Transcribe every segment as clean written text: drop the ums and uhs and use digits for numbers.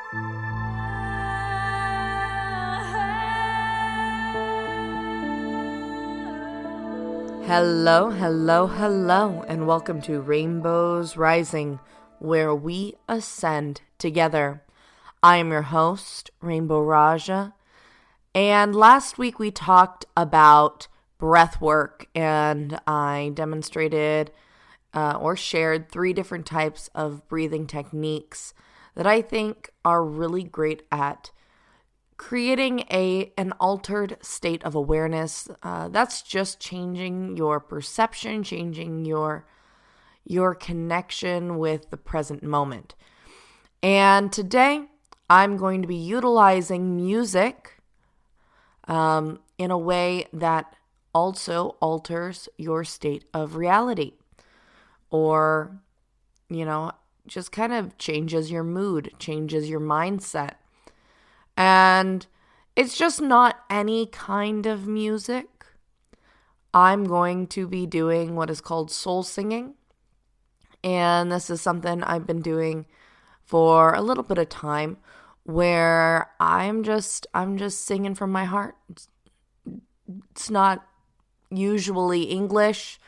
Hello, hello, hello, and welcome to Rainbows Rising, where we ascend together. I am your host, Rainbow Raaja, and last week we talked about breath work, and I demonstrated or shared 3 different types of breathing techniques that I think are really great at creating an altered state of awareness. That's just changing your perception, changing your connection with the present moment. And today, I'm going to be utilizing music in a way that also alters your state of reality, or, just kind of changes your mood, changes your mindset. And it's just not any kind of music. I'm going to be doing what is called soul singing. And this is something I've been doing for a little bit of time, where I'm just singing from my heart. It's not usually English.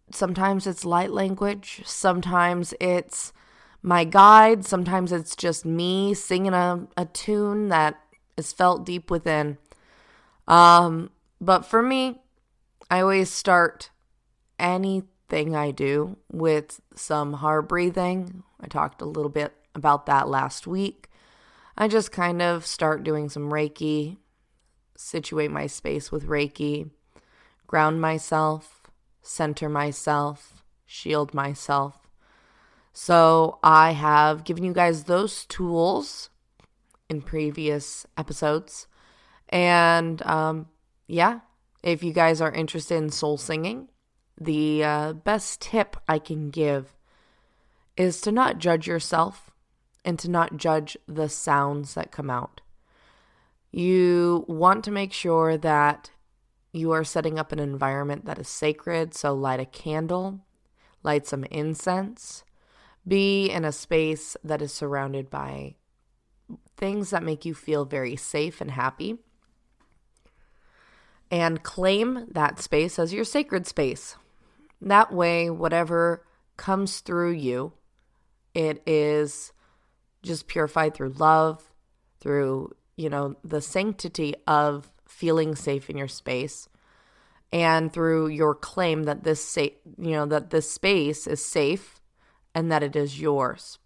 Sometimes it's light language. Sometimes it's my guide. Sometimes it's just me singing a tune that is felt deep within. But for me, I always start anything I do with some hard breathing. I talked a little bit about that last week. I just kind of start doing some Reiki, situate my space with Reiki, ground myself, center myself, shield myself. So I have given you guys those tools in previous episodes. And if you guys are interested in soul singing, the best tip I can give is to not judge yourself and to not judge the sounds that come out. You want to make sure that you are setting up an environment that is sacred. So light a candle, light some incense. Be in a space that is surrounded by things that make you feel very safe and happy. And claim that space as your sacred space. That way, whatever comes through you, it is just purified through love, through, the sanctity of feeling safe in your space, and through your claim that this space is safe and that it is yours.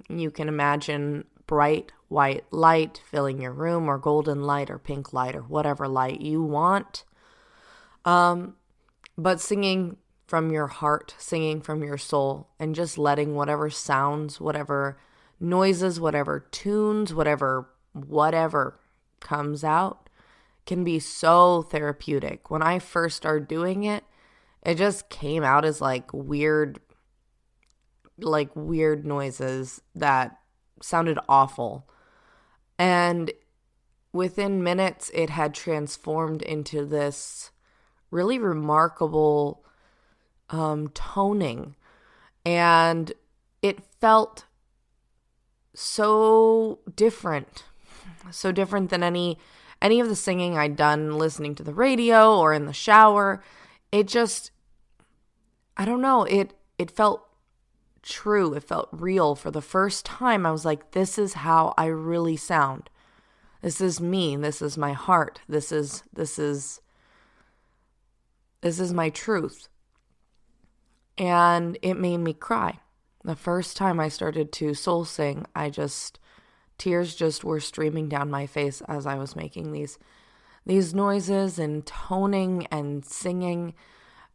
You can imagine bright white light filling your room, or golden light, or pink light, or whatever light you want. But singing from your heart, singing from your soul, and just letting whatever sounds, whatever noises, whatever tunes, whatever comes out can be so therapeutic. When I first started doing it, it just came out as weird noises that sounded awful. And within minutes, it had transformed into this really remarkable toning. And it felt so different than any of the singing I'd done listening to the radio or in the shower. It just, I don't know, it felt true. It felt real. For the first time, I was like, this is how I really sound. This is me. This is my heart. This is my truth. And it made me cry. The first time I started to soul sing, tears just were streaming down my face as I was making these noises and toning and singing.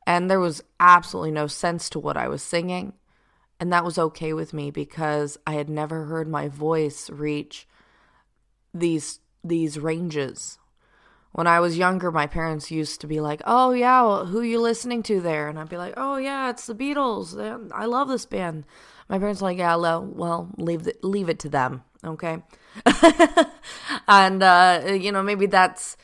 And there was absolutely no sense to what I was singing. And that was okay with me, because I had never heard my voice reach these ranges. When I was younger, my parents used to be like, oh yeah, well, who are you listening to there? And I'd be like, oh yeah, it's the Beatles. I love this band. My parents were like, yeah, well, leave it to them. Okay. And, maybe that's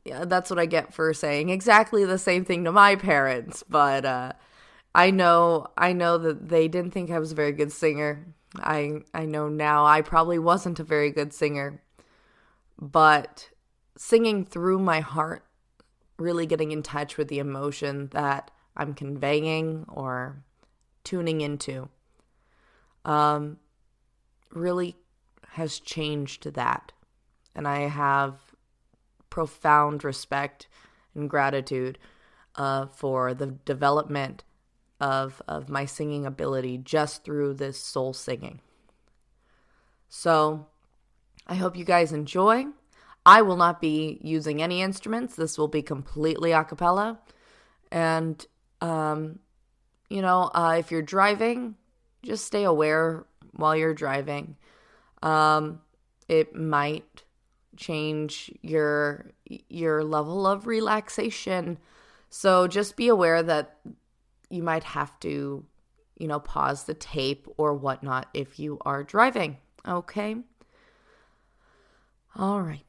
what I get for saying exactly the same thing to my parents. But, I know that they didn't think I was a very good singer. I know now I probably wasn't a very good singer, but singing through my heart, really getting in touch with the emotion that I'm conveying or tuning into, really has changed that. And I have profound respect and gratitude for the development of my singing ability just through this soul singing. So I hope you guys enjoy. I will not be using any instruments. This will be completely a cappella. And, if you're driving, just stay aware while you're driving. It might change your level of relaxation. So just be aware that you might have to, pause the tape or whatnot if you are driving. Okay? All right.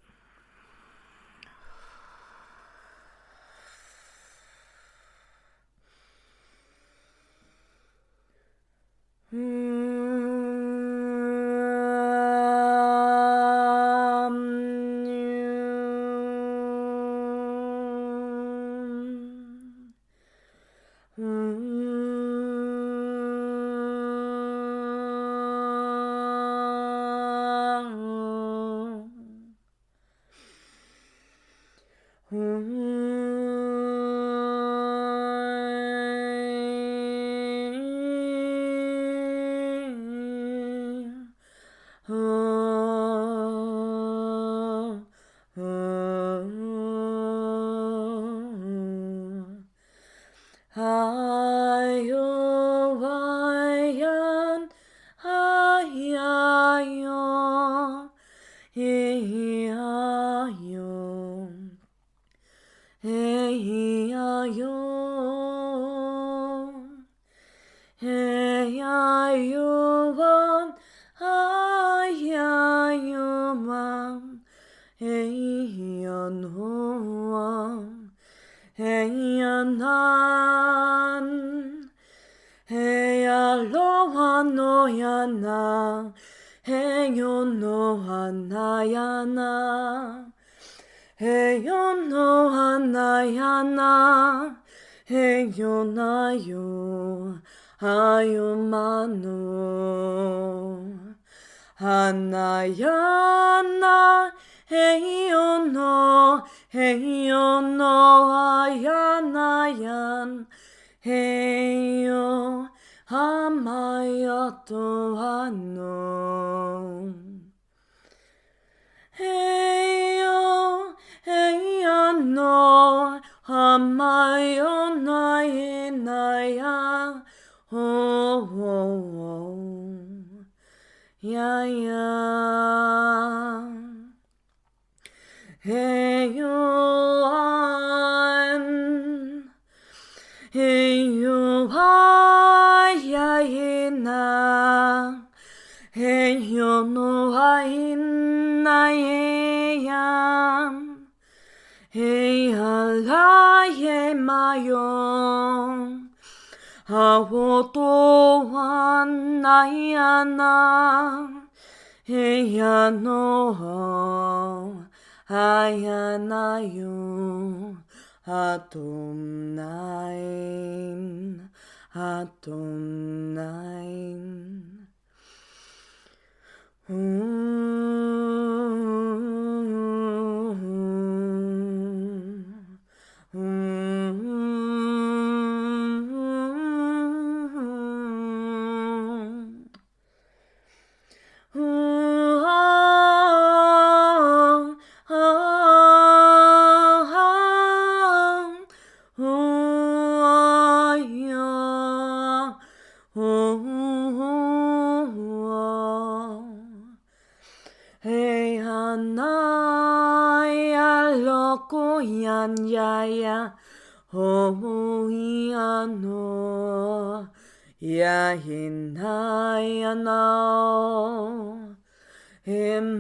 Hanayana, heyo no, ayanayan, heyo, hamayato ano. Heyo, heyo no, hamayo na inaya, oh, oh, oh. Yeah, yeah. Hey, you on. Hey, you are. Yeah, na. Hey, you know, I am. Hey, Allah, yeah, my own. Hawotoanayana, Eyano, Ayanayo, Atom nine, Atom nine. Hey, Anaya, Loco, Yan, Yaya, Homoiano, Yahinaya, now. Himaya,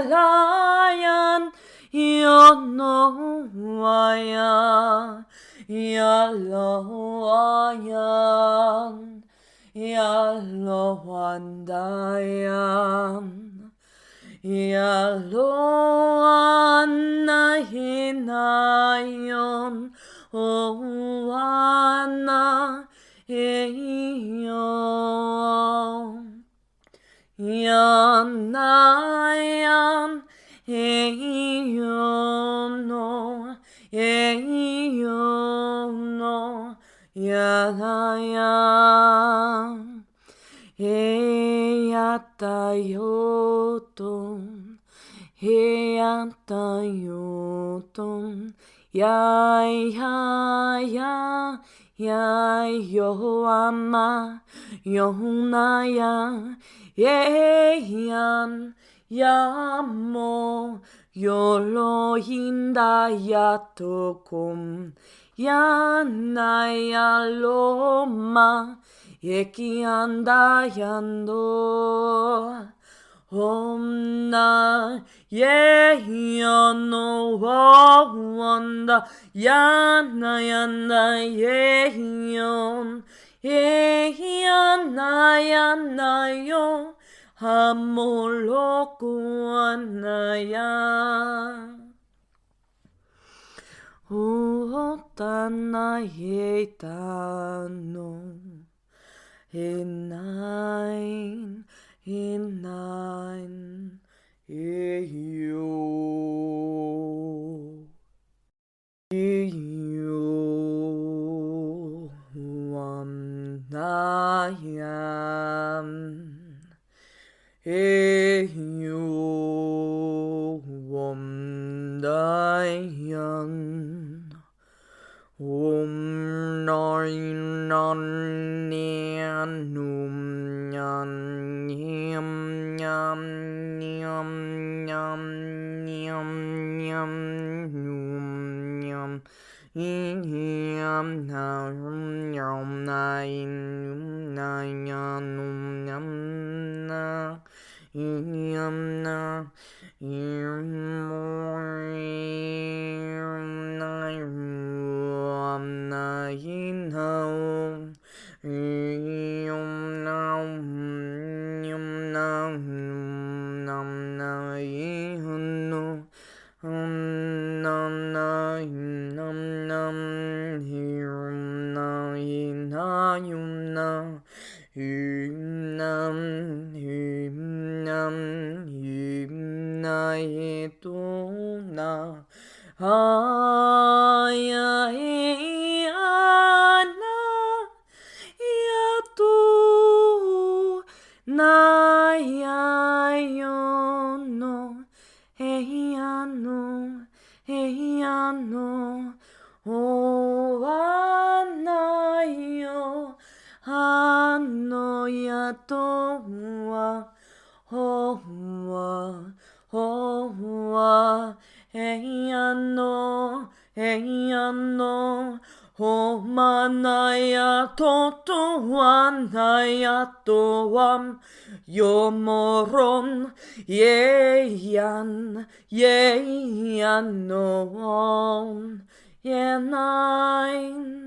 Lion, Yonoaya, Yaloayan, Yaloandayan, Yaloana hinayon, Oana eyon. Yanayan, eyono, eyono, yanayan, eyatayoton, eyatayoton, ya ya ya ya yoama yohunaya yeyan yamo yolo hinda yatokum yanaya loma yekianda yando Omna yeyono wanda yana yana yeyon yana yana yo hamoloku anaya Otana yetano Hinein, hinein, eyo, eyo, wamnayam, eyo, wamdayan. Om nine nan num yan yam yam yam yam yam yam num yam yam num yam nine num yam na yam na Nayayono, eyano, eyano, anayo, ano yatoa, hoa, hoa, eyano, eyano. O manaya toto wanaya toam yomoron yeyan noon yenain.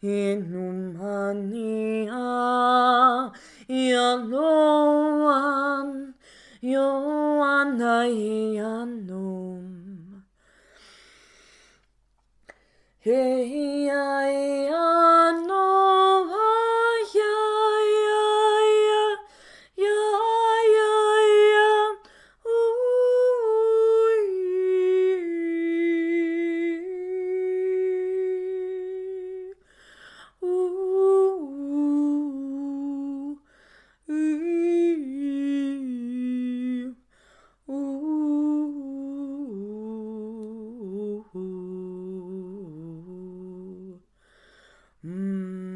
Inumania Yaloan Yoanayanum Hey ya no ya ya ya ya ya ooh ooh ooh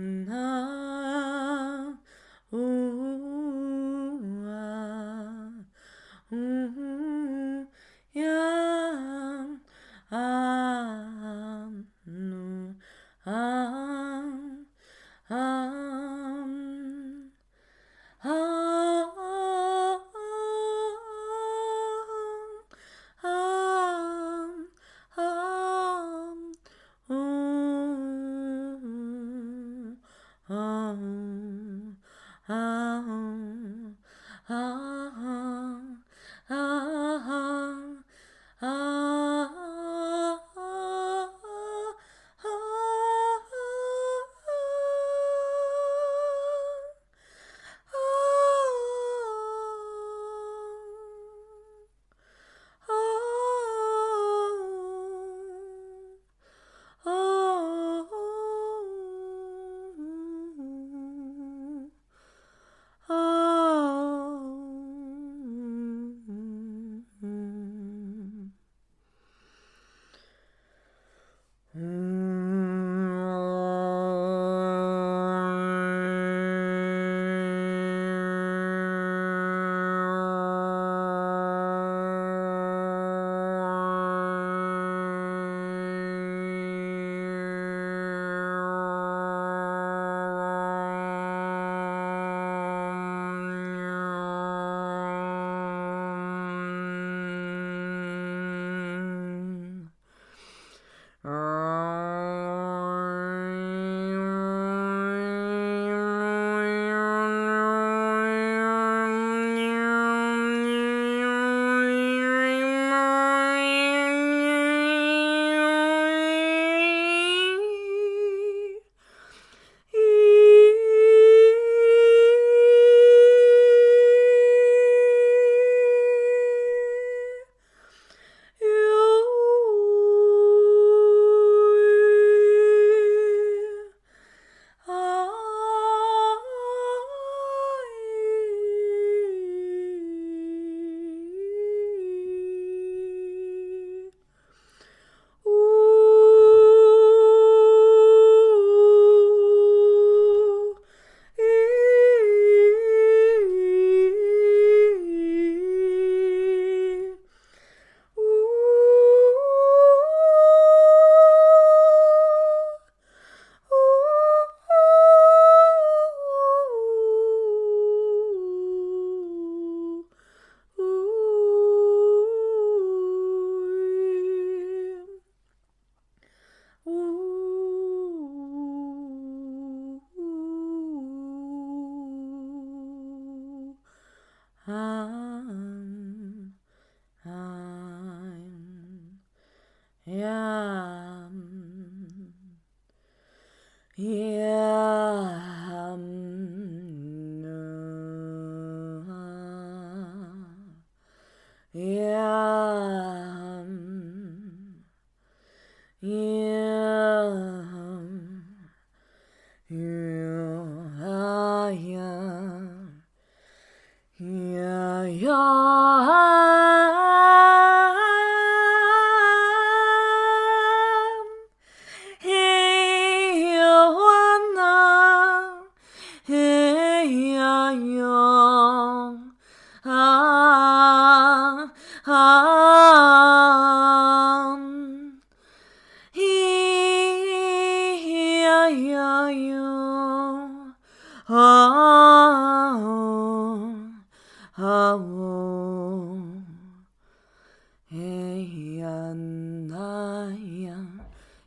Hey Anaya,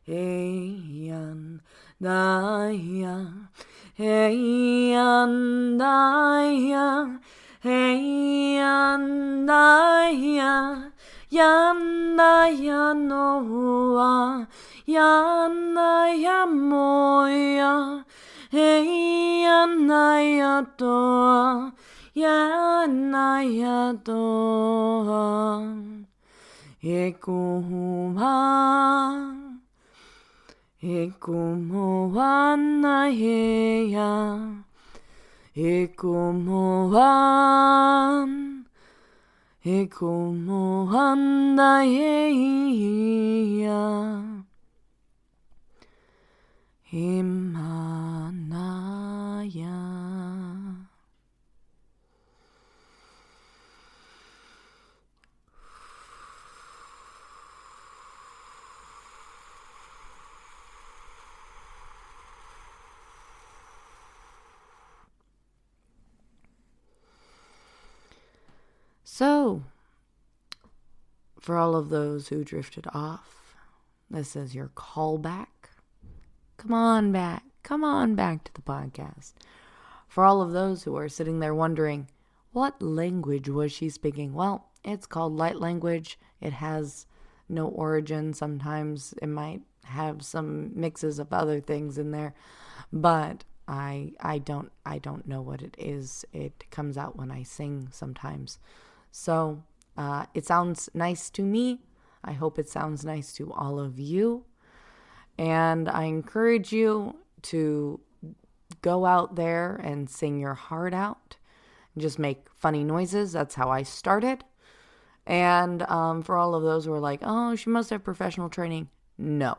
hey Anaya, hey Anaya, hey Anaya, Yanaya Noa, Yanaya Moya, hey Anaya Toa, Yanaya Toa. Ekumoana heya, ekumoana heya, Himanaya. So, for all of those who drifted off, this is your callback. Come on back to the podcast. For all of those who are sitting there wondering, what language was she speaking? Well, it's called light language. It has no origin. Sometimes it might have some mixes of other things in there, but I don't know what it is. It comes out when I sing sometimes. So it sounds nice to me. I hope it sounds nice to all of you. And I encourage you to go out there and sing your heart out. Just make funny noises. That's how I started. And for all of those who are like, oh, she must have professional training. No.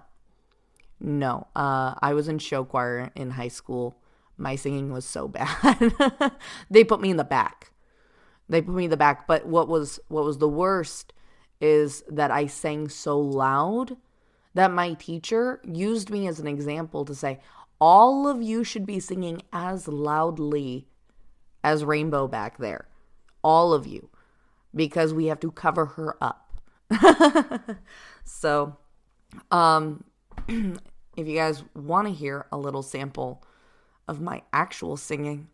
I was in show choir in high school. My singing was so bad. They put me in the back. But what was the worst is that I sang so loud that my teacher used me as an example to say, all of you should be singing as loudly as Rainbow back there. All of you. Because we have to cover her up. So, if you guys want to hear a little sample of my actual singing,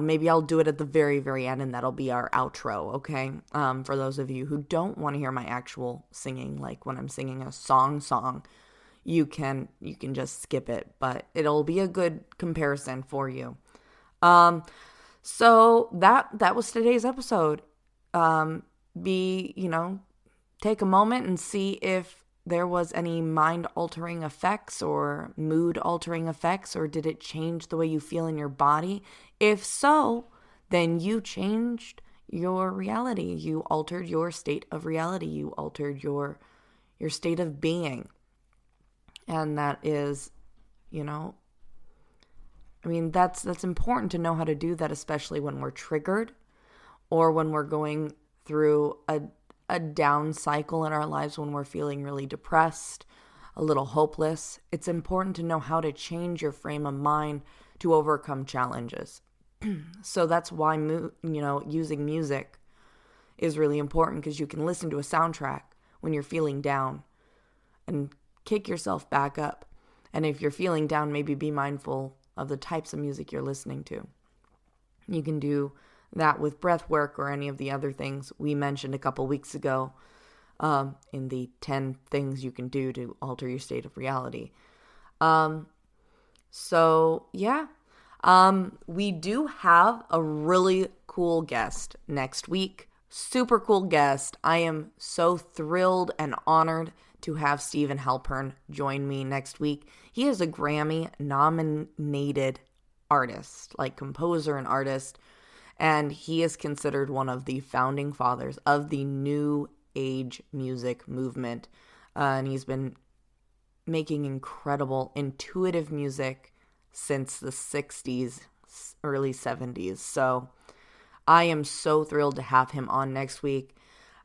maybe I'll do it at the very, very end, and that'll be our outro, okay? For those of you who don't want to hear my actual singing, like when I'm singing a song, you can just skip it, but it'll be a good comparison for you. So that was today's episode. Take a moment and see if there was any mind-altering effects or mood-altering effects, or did it change the way you feel in your body? If so, then you changed your reality. You altered your state of reality. You altered your state of being. And that is, that's important to know how to do that, especially when we're triggered or when we're going through a down cycle in our lives, when we're feeling really depressed, a little hopeless. It's important to know how to change your frame of mind to overcome challenges. So that's why, using music is really important, because you can listen to a soundtrack when you're feeling down and kick yourself back up. And if you're feeling down, maybe be mindful of the types of music you're listening to. You can do that with breath work or any of the other things we mentioned a couple weeks ago in the 10 things you can do to alter your state of reality. We do have a really cool guest next week. Super cool guest. I am so thrilled and honored to have Steven Halpern join me next week. He is a Grammy-nominated artist, like composer and artist, and he is considered one of the founding fathers of the new age music movement. And he's been making incredible, intuitive music since the 60s, early 70s. So I am so thrilled to have him on next week.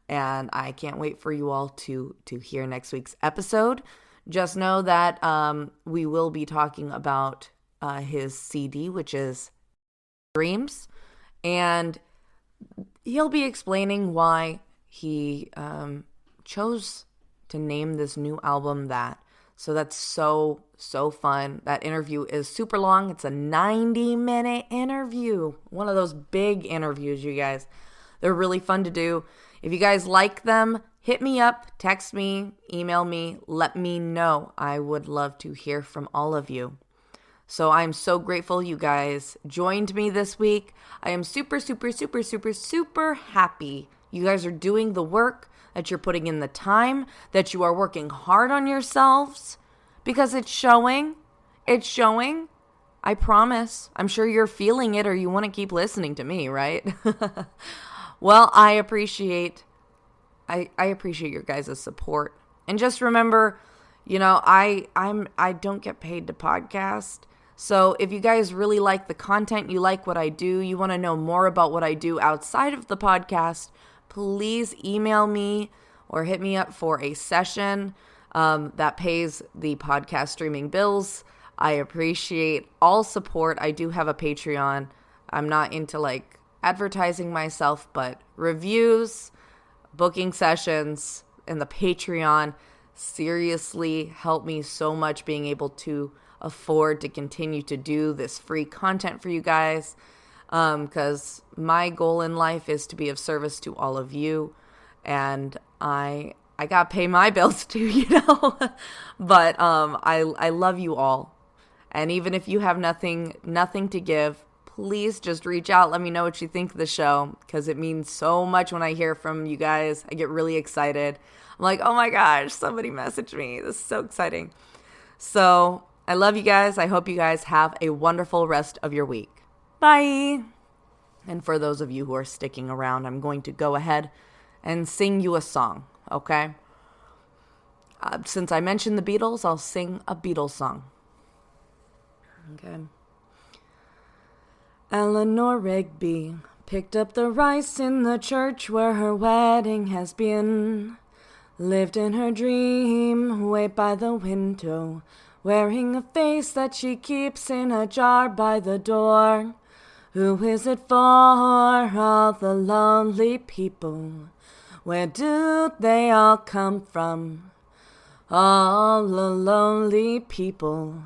And I can't wait for you all to hear next week's episode. Just know that we will be talking about his CD, which is Dreams. And he'll be explaining why he chose to name this new album that. So that's so fun. That interview is super long. It's a 90-minute interview. One of those big interviews, you guys. They're really fun to do. If you guys like them, hit me up, text me, email me, let me know. I would love to hear from all of you. So I'm so grateful you guys joined me this week. I am super happy. You guys are doing the work, that you're putting in the time, that you are working hard on yourselves, because it's showing. It's showing. I promise. I'm sure you're feeling it, or you want to keep listening to me, right? Well, I appreciate your guys' support. And just remember, I don't get paid to podcast. So if you guys really like the content, you like what I do, you want to know more about what I do outside of the podcast, please email me or hit me up for a session that pays the podcast streaming bills. I appreciate all support. I do have a Patreon. I'm not into advertising myself, but reviews, booking sessions, and the Patreon seriously help me so much being able to afford to continue to do this free content for you guys, because my goal in life is to be of service to all of you, and I gotta pay my bills too, but I love you all, and even if you have nothing to give, please just reach out. Let me know what you think of the show, because it means so much when I hear from you guys. I get really excited. I'm like, oh my gosh, somebody messaged me. This is so exciting. So I love you guys. I hope you guys have a wonderful rest of your week. Bye. And for those of you who are sticking around, I'm going to go ahead and sing you a song, okay? Since I mentioned the Beatles, I'll sing a Beatles song. Okay. Eleanor Rigby picked up the rice in the church where her wedding has been. Lived in her dream, way by the window, wearing a face that she keeps in a jar by the door. Who is it for, all the lonely people? Where do they all come from? All the lonely people,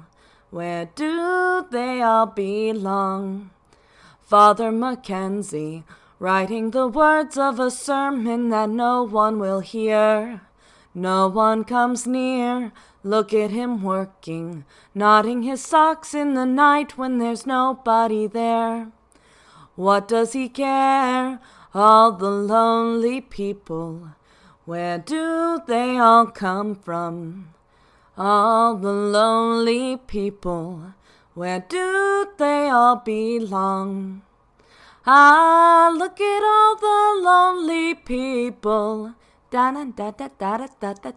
where do they all belong? Father Mackenzie, writing the words of a sermon that no one will hear. No one comes near, look at him working, knotting his socks in the night when there's nobody there. What does he care? All the lonely people, where do they all come from? All the lonely people, where do they all belong? Ah, look at all the lonely people. Da-da-da-da-da-da-da-da.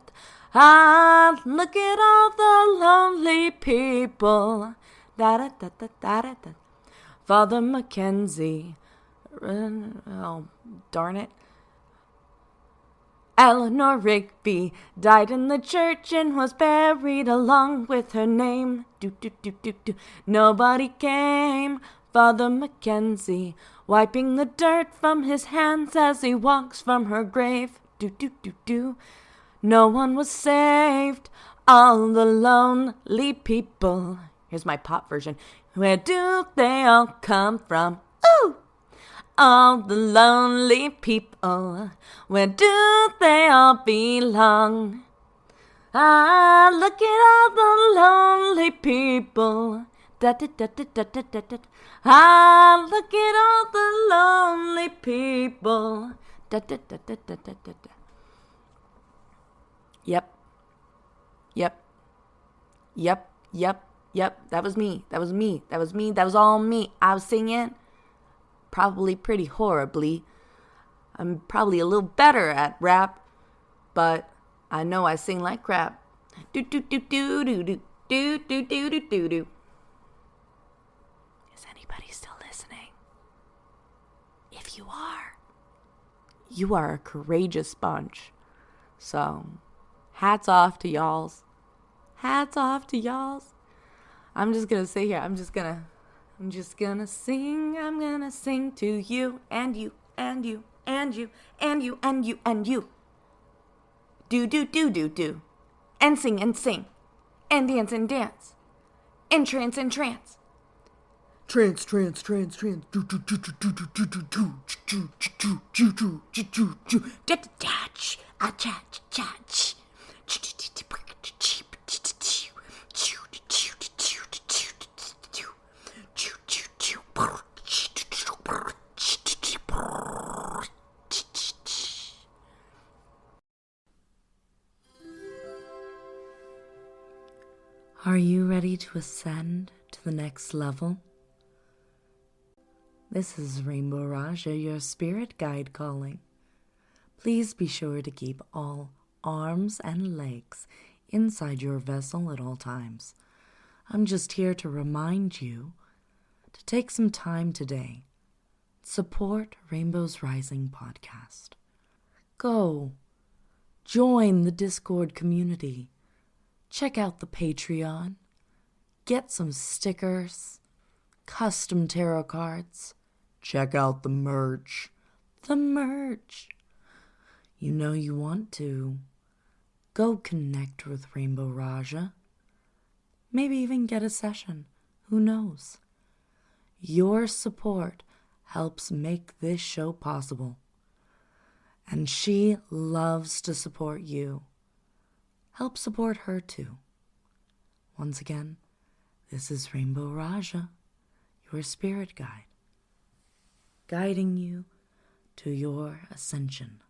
Ah, look at all the lonely people. Da-da-da-da-da-da-da. Father Mackenzie. Oh, darn it. Eleanor Rigby died in the church and was buried along with her name. Do-do-do-do-do. Nobody came. Father Mackenzie, wiping the dirt from his hands as he walks from her grave. Do-do-do-do. No one was saved. All the lonely people. Here's my pop version. Where do they all come from? Ooh! All the lonely people, where do they all belong? Ah, look at all the lonely people. Da, da, da, da, da, da, da, da. Ah, look at all the lonely people. Da, da, da, da, da, da, da, da. Yep. That was me. That was all me. I was singing. Probably pretty horribly. I'm probably a little better at rap, but I know I sing like crap. Do do do do do do do do do do do do. Is anybody still listening? If you are a courageous bunch. So, hats off to y'alls. Hats off to y'alls. I'm just gonna sit here. I'm just gonna sing to you and you and you. and you, and you, and you, and you. Do, do, do, do, do. And sing, and dance, and dance. And trance, and trance. Trance, trance, trance, trance. Do, do, do, do, do, do, do, do, do, do, do, do, do, do, do, do. Da, da, da, ch, ah, cha, cha, ch. Are you ready to ascend to the next level? This is Rainbow Raaja, your spirit guide calling. Please be sure to keep all arms and legs inside your vessel at all times. I'm just here to remind you to take some time today. Support Rainbow's Rising podcast. Go. Join the Discord community. Check out the Patreon. Get some stickers, custom tarot cards. Check out the merch. The merch. You know you want to. Go connect with Rainbow Raaja. Maybe even get a session. Who knows? Your support helps make this show possible. And she loves to support you. Help support her too. Once again, this is Rainbow Raaja, your spirit guide, guiding you to your ascension.